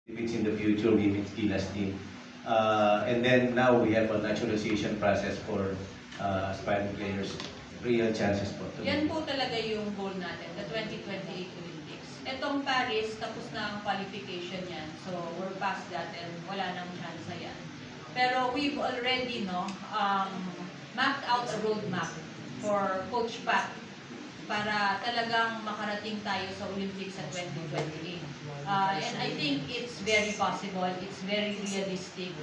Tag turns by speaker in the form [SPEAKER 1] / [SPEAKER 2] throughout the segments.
[SPEAKER 1] It's in the future, Women's Gilas team. And then now we have a naturalization process for aspiring players. Real chances po.
[SPEAKER 2] Yan po talaga yung goal natin, the 2028 Olympics. Etong Paris, tapos na ang qualification yan. So we're past that and wala nang chance yan. Pero we've already mapped out a roadmap for Coach Pat para talagang makarating tayo sa Olympics sa 2028. And I think it's very possible, it's very realistic.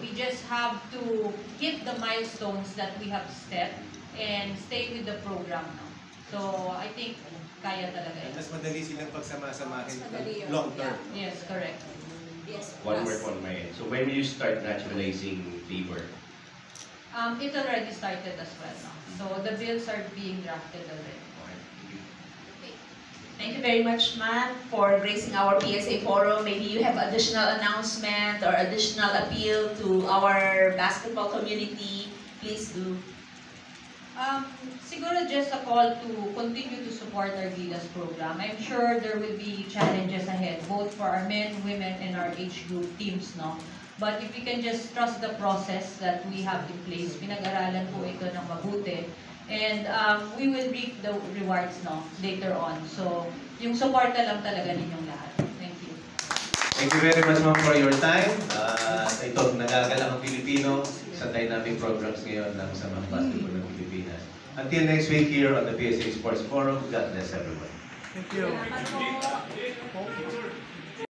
[SPEAKER 2] We just have to hit the milestones that we have set and stay with the program now. So I think kaya talaga yun.
[SPEAKER 3] Mas madali silang pagsama-samahin long term.
[SPEAKER 2] Yes, correct.
[SPEAKER 4] Yes,
[SPEAKER 5] One more on my end. So when will you start naturalizing labor?
[SPEAKER 2] It already started as well now. So the bills are being drafted already.
[SPEAKER 4] Thank you very much, Matt, for gracing our PSA forum. Maybe you have additional announcement or additional appeal to our basketball community. Please do.
[SPEAKER 2] Siguro just a call to continue to support our Gilas program. I'm sure there will be challenges ahead, both for our men, women, and our age group teams, no? But if we can just trust the process that we have in place, pinag-aralan po ito ng mabuti, and we will reap the rewards, no, later on. So, yung suporta lang talaga ninyong lahat. Thank you.
[SPEAKER 1] Thank you very much, ma'am, for your time. Ito, nagagalang ang Pilipino sa dynamic programs ngayon ng Samang Basketball ng Pilipinas. Until next week here on the PSA Sports Forum, God bless everyone.
[SPEAKER 3] Thank you.